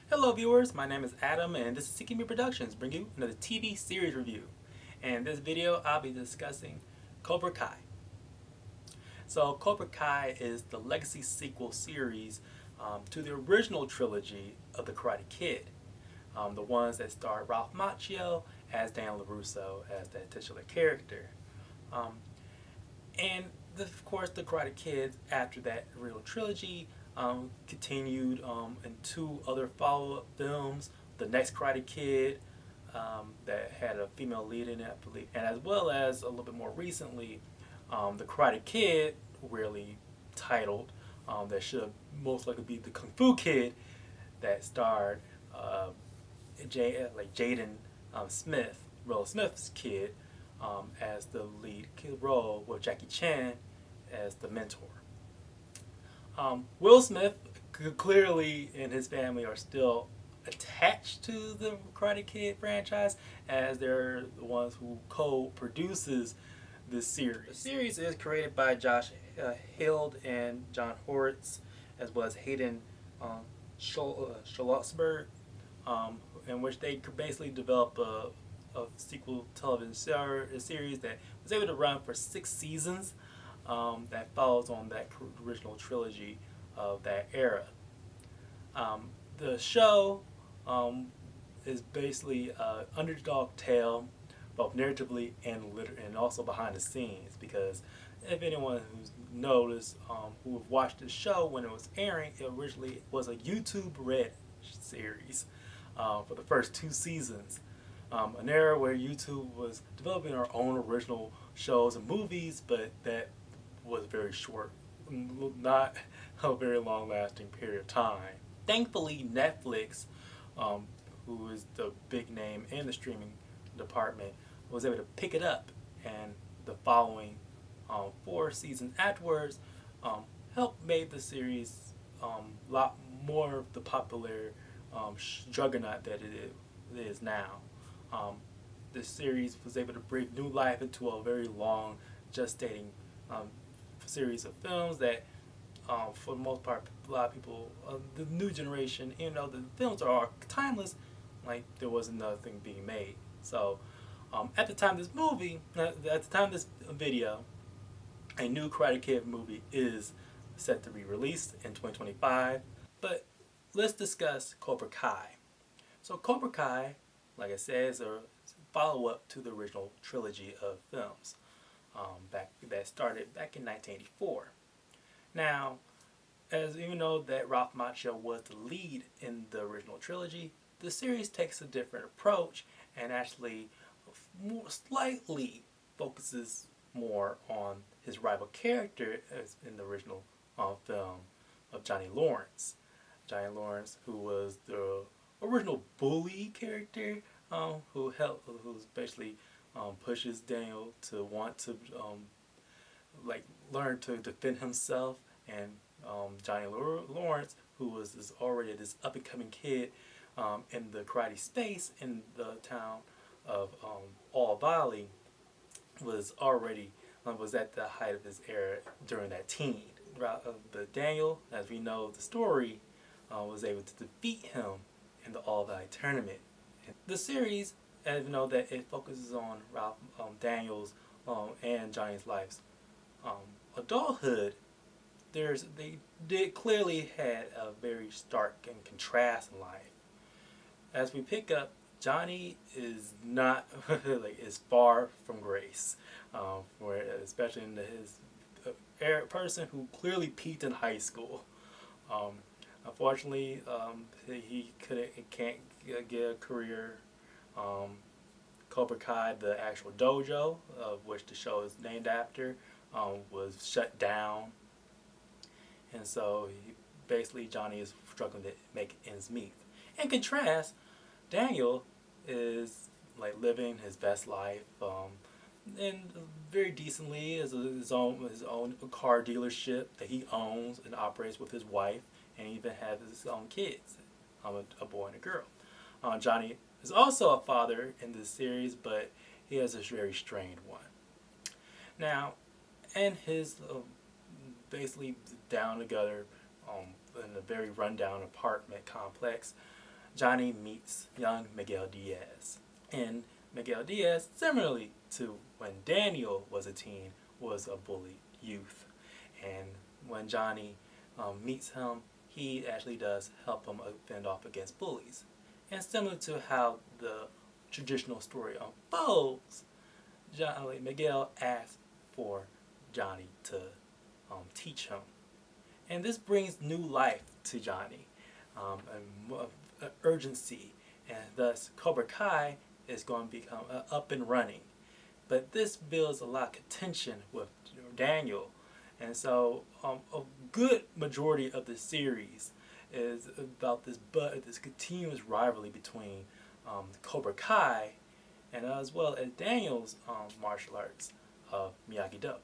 Hello viewers, my name is Adam and this is Seeking Me Productions bringing you another TV series review. And in this video I'll be discussing Cobra Kai. So Cobra Kai is the legacy sequel series to the original trilogy of The Karate Kid. The ones that starred Ralph Macchio as Dan LaRusso as the titular character. And of course the Karate Kid after that original trilogy continued in two other follow-up films, The Next Karate Kid, that had a female lead in it, I believe, and as well as a little bit more recently, The Karate Kid, really titled, that should most likely be The Kung Fu Kid, that starred Jaden Smith, Will Smith's kid, as the lead role, with Jackie Chan as the mentor. Will Smith clearly and his family are still attached to the Karate Kid franchise, as they're the ones who co-produces this series. The series is created by Josh Hild and John Hurwitz, as well as Hayden Schlossberg, in which they basically develop a sequel television series that was able to run for 6 seasons. That follows on that original trilogy of that era. The show is basically an underdog tale, both narratively and also behind the scenes. Because if anyone who's noticed, who have watched the show when it was airing, it originally was a YouTube Red series for the first 2 seasons. An era where YouTube was developing our own original shows and movies, but that was very short, not a very long-lasting period of time. Thankfully, Netflix, who is the big name in the streaming department, was able to pick it up, and the following 4 seasons afterwards helped make the series a lot more of the popular juggernaut that it is now. This series was able to breathe new life into a very long gestating series of films that, for the most part, a lot of people, the new generation, even though the films are timeless, like there was nothing being made. So, at the time of this video, a new Karate Kid movie is set to be released in 2025. But let's discuss Cobra Kai. So Cobra Kai, like I said, is a follow-up to the original trilogy of films. That started back in 1984. Now, even though that Ralph Macchio was the lead in the original trilogy, the series takes a different approach and actually slightly focuses more on his rival character as in the original film of Johnny Lawrence. Johnny Lawrence, who was the original bully character, who basically pushes Daniel to want to learn to defend himself, and Johnny Lawrence, who was already this up and coming kid in the karate space in the town of All Valley, was at the height of his era during that teen. But Daniel, as we know the story, was able to defeat him in the All Valley tournament. The series, as we know, that it focuses on Daniel's and Johnny's lives adulthood. They clearly had a very stark and contrast in life. As we pick up, Johnny is not is far from grace, especially in his person who clearly peaked in high school. Unfortunately, he can't get a career. Cobra Kai, the actual dojo of which the show is named after, was shut down, and so basically Johnny is struggling to make ends meet. In contrast, Daniel is living his best life, and very decently, as his own car dealership that he owns and operates with his wife, and even has his own kids, a boy and a girl. Johnny is also a father in this series, but he has a very strained one. Now, and his basically down together in a very rundown apartment complex, Gianni meets young Miguel Diaz. And Miguel Diaz, similarly to when Daniel was a teen, was a bullied youth. And when Gianni meets him, he actually does help him fend off against bullies. And similar to how the traditional story unfolds, Miguel asks for Gianni to teach him. And this brings new life to Gianni, an urgency, and thus Cobra Kai is going to become up and running. But this builds a lot of contention with Daniel, and so a good majority of the series is about this continuous rivalry between Cobra Kai and as well as Daniel's martial arts of Miyagi-Do,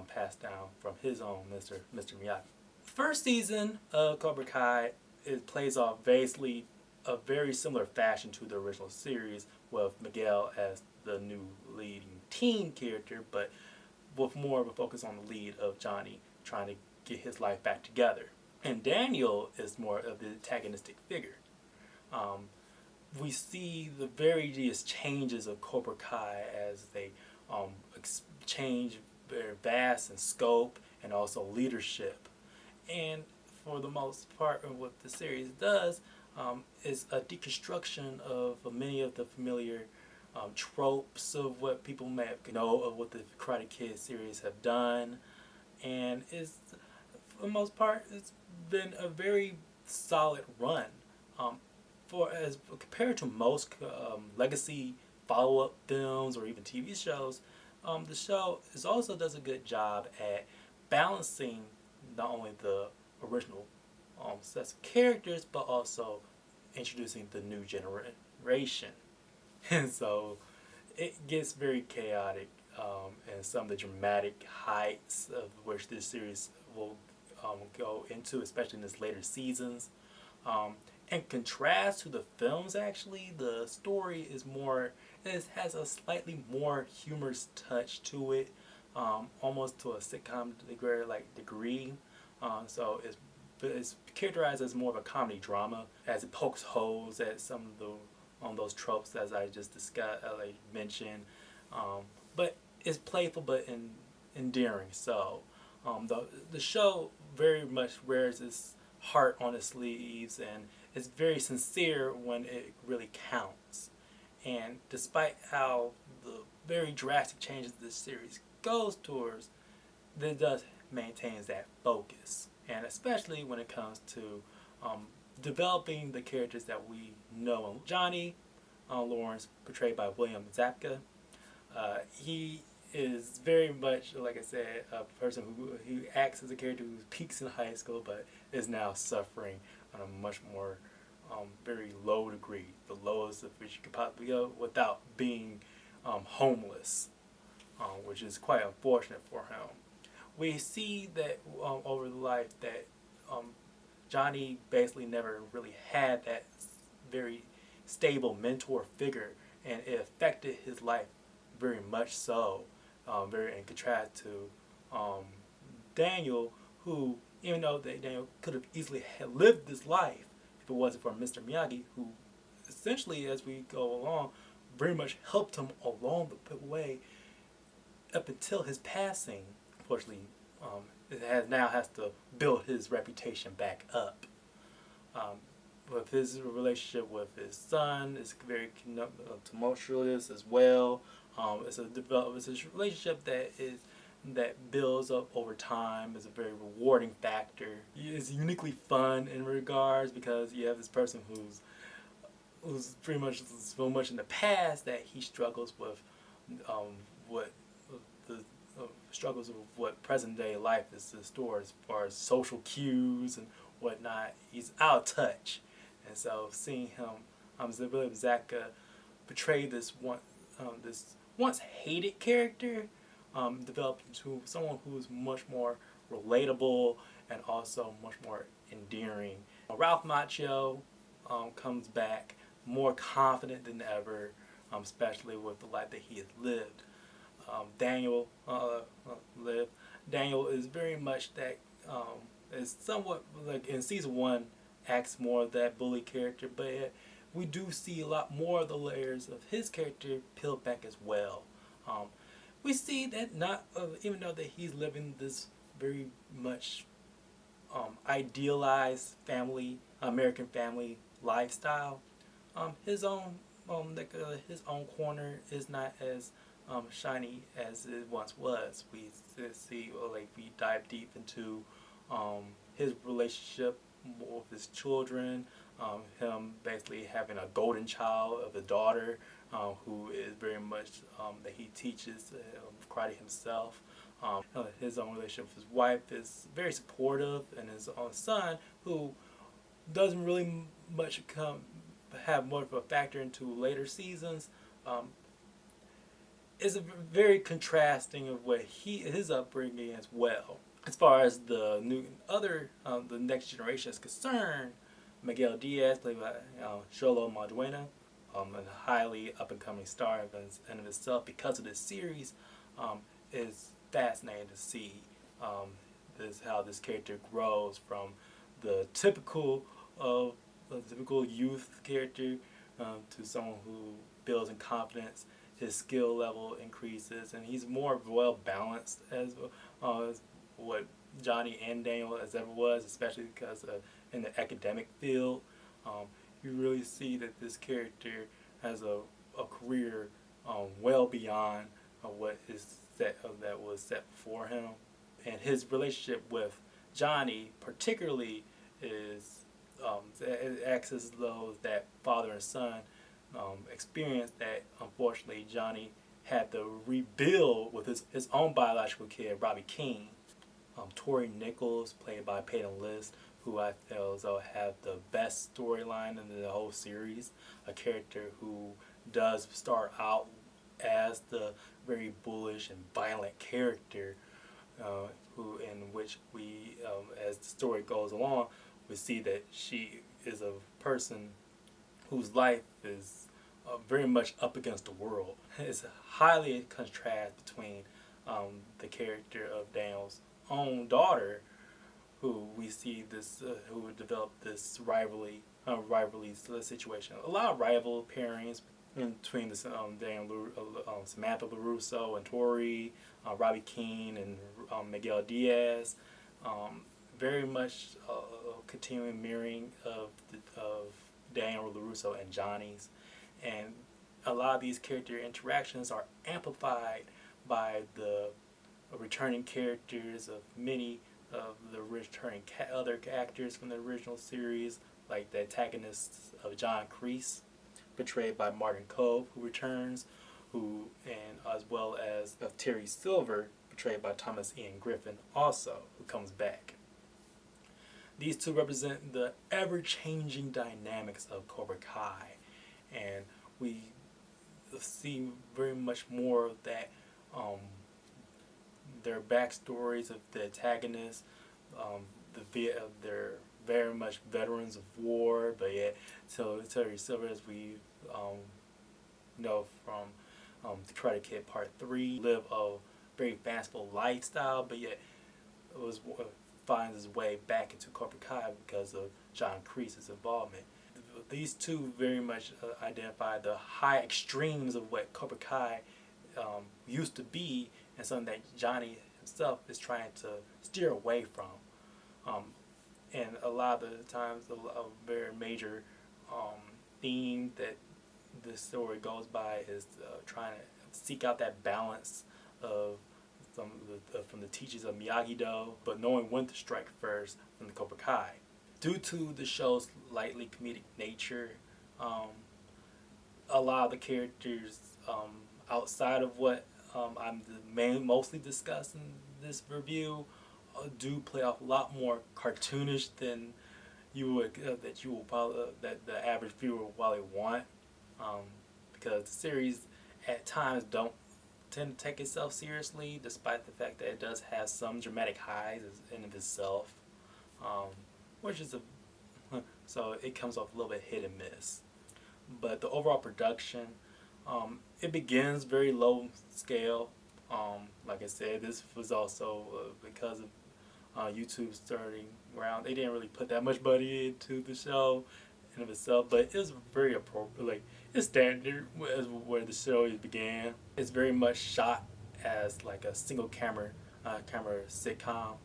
passed down from his own Mr. Miyagi. First season of Cobra Kai, it plays off basically a very similar fashion to the original series, with Miguel as the new leading teen character, but with more of a focus on the lead of Gianni trying to get his life back together. And Daniel is more of the antagonistic figure. We see the various changes of Cobra Kai as they change their vast in scope and also leadership. And for the most part, what the series does is a deconstruction of many of the familiar tropes of what people may know of what the Karate Kid series have done, and is for the most part it's been a very solid run. For as compared to most legacy follow-up films or even TV shows, the show also does a good job at balancing not only the original sets of characters, but also introducing the new generation. And so it gets very chaotic, and some of the dramatic heights of which this series will go into, especially in its later seasons. In contrast to the films, actually, the story is more, it has a slightly more humorous touch to it, almost to a sitcom degree. So it's characterized as more of a comedy drama, as it pokes holes at some of the those tropes as I just discussed, I mentioned. But it's playful but endearing. So the show very much wears its heart on its sleeves, and it's very sincere when it really counts. And despite how the very drastic changes this series goes towards, it does maintains that focus, and especially when it comes to developing the characters that we know. Gianni Lawrence, portrayed by William Zabka, he is very much, like I said, a person who acts as a character who peaks in high school but is now suffering on a much more very low degree, the lowest of which you could possibly go, without being homeless, which is quite unfortunate for him. We see that over the life that Gianni basically never really had that very stable mentor figure, and it affected his life very much so, very in contrast to Daniel, who, even though Daniel could have easily lived this life if it wasn't for Mr. Miyagi, who essentially, as we go along, very much helped him along the way up until his passing. Unfortunately, it has to build his reputation back up. With his relationship with his son, it's very tumultuous as well. It's a relationship that builds up over time. It's a very rewarding factor. It's uniquely fun in regards because you have this person who's pretty much so much in the past that he struggles with struggles with what present day life is in store as far as social cues and whatnot. He's out of touch, and so seeing him, William Zabka, portray this once hated character, developed into someone who's much more relatable and also much more endearing. Ralph Macchio comes back more confident than ever, especially with the life that he has lived. Daniel live. Daniel is very much that is somewhat like in season one acts more of that bully character, but we do see a lot more of the layers of his character peeled back as well. We see that not even though that he's living this very much idealized family, American family lifestyle, his own his own corner is not as shiny as it once was. We see like we dive deep into his relationship with his children, him basically having a golden child of a daughter who is very much that he teaches karate himself. His own relationship with his wife is very supportive, and his own son, who doesn't really much have more of a factor into later seasons, is a very contrasting of what his upbringing as well. As far as the the next generation is concerned, Miguel Diaz, played by Xolo Maridueña, a highly up and coming star in of itself because of this series, is fascinating to see. How this character grows from the typical youth character to someone who builds in confidence. His skill level increases, and he's more well balanced as what Gianni and Daniel as ever was, especially because in the academic field. You really see that this character has a career well beyond what is that was set before him, and his relationship with Gianni particularly is it acts as though that father and son experience that unfortunately Gianni had to rebuild with his own biological kid, Robbie King. Tori Nichols, played by Peyton, who I feel as though have the best storyline in the whole series. A character who does start out as the very bullish and violent character, in which we, as the story goes along, we see that she is a person whose life is very much up against the world. It's a highly contrast between the character of Daniel's own daughter, who we see this who developed this rivalry situation. A lot of rival pairings between the Samantha LaRusso and Tori, Robbie Keane and Miguel Diaz. Very much continuing mirroring of Daniel LaRusso and Johnny's, and a lot of these character interactions are amplified by the returning characters of many of the returning other actors from the original series, like the antagonists of John Kreese, portrayed by Martin Kove, who returns, and as well as Terry Silver, portrayed by Thomas Ian Griffin, also, who comes back. These two represent the ever-changing dynamics of Cobra Kai, and we see very much more of that, their backstories of the antagonists, they're very much veterans of war, but yet, so Terry Silver, as we know from The Karate Kid Part 3, live a very fanciful lifestyle, but yet finds his way back into Cobra Kai because of John Kreese's involvement. These two very much identify the high extremes of what Cobra Kai used to be, and something that Gianni himself is trying to steer away from. And a lot of the times, a very major theme that this story goes by is trying to seek out that balance of from the teachings of Miyagi-Do, but knowing when to strike first from the Cobra Kai. Due to the show's lightly comedic nature, a lot of the characters outside of what I'm mostly discussing this review do play off a lot more cartoonish than you would that the average viewer will probably want, because the series at times don't tend to take itself seriously, despite the fact that it does have some dramatic highs in of itself, which is so it comes off a little bit hit and miss. But the overall production, it begins very low scale, Like I said, this was also because of YouTube starting around. They didn't really put that much money into the show in of itself, but it was very appropriate. Like it's standard as where the show began. It's very much shot as like a single camera sitcom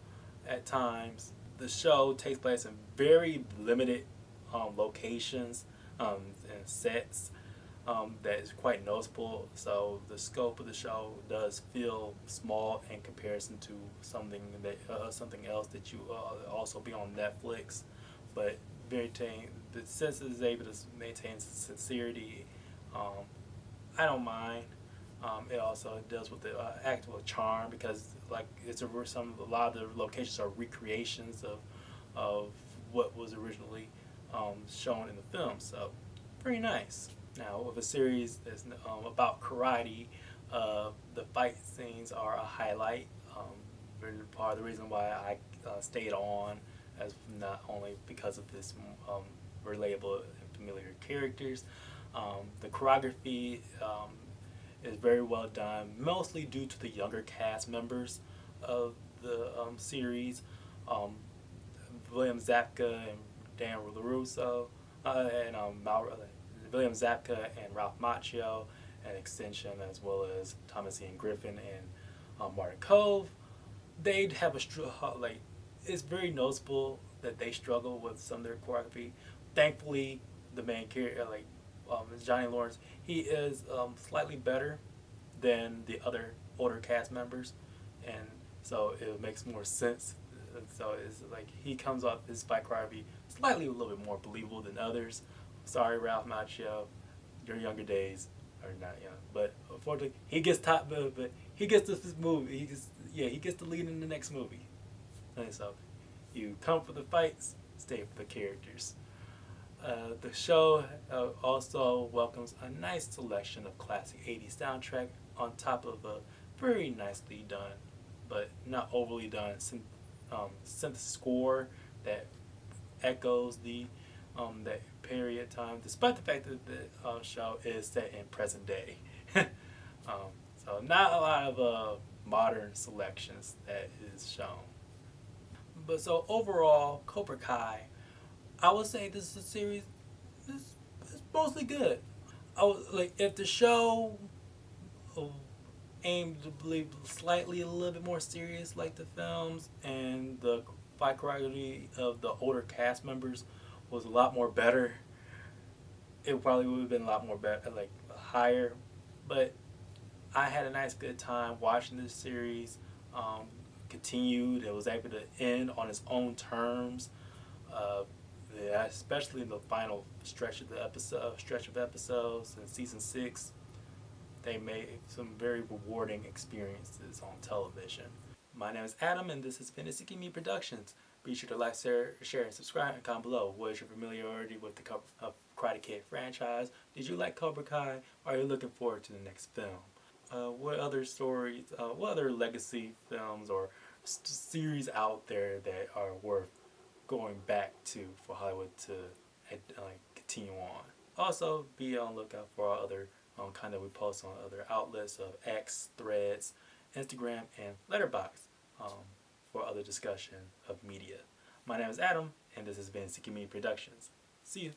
at times. The show takes place in very limited locations and sets that is quite noticeable. So the scope of the show does feel small in comparison to something else that you also be on Netflix, but the sense is able to maintain sincerity. I don't mind. It also deals with the actual charm because like a lot of the locations are recreations of what was originally shown in the film. So very nice. Now with a series that's about karate, the fight scenes are a highlight. Part of the reason why I stayed on, as not only because of this relatable and familiar characters. The choreography is very well done, mostly due to the younger cast members of the series. William Zabka and Dan LaRusso, and William Zabka and Ralph Macchio, and Extension, as well as Thomas Ian Griffin and Martin Kove. They'd have it's very noticeable that they struggle with some of their choreography. Thankfully, the main character, Johnny Lawrence, he is slightly better than the other older cast members, and so it makes more sense. And so it's like he comes off his fight choreography slightly a little bit more believable than others. Sorry, Ralph Macchio, your younger days are not young, but unfortunately, he gets top. But he gets this movie. He gets to lead in the next movie. And so, you come for the fights, stay for the characters. The show also welcomes a nice selection of classic 80s soundtrack on top of a very nicely done, but not overly done, synth score that echoes that period time, despite the fact that the show is set in present day. So not a lot of modern selections that is shown. But so overall, Cobra Kai, I would say this is a series is mostly good. I would like if the show aimed to be slightly a little bit more serious like the films, and the fight choreography of the older cast members was a lot more better, it probably would have been a lot more better, like higher. But I had a nice good time watching this series. Continued. It was able to end on its own terms. Yeah, especially in the final stretch of episodes in season 6, they made some very rewarding experiences on television. My name is Adam, and this has been Seeking Me Productions. Be sure to like, share, and subscribe, and comment below. What is your familiarity with the Karate Kid franchise? Did you like Cobra Kai? Or are you looking forward to the next film? What other stories, what other legacy films or series out there that are worth going back to for Hollywood to continue on? Also, be on the lookout for our other content we post on other outlets of X, Threads, Instagram, and Letterboxd for other discussion of media. My name is Adam, and this has been Seeking Me Productions. See you.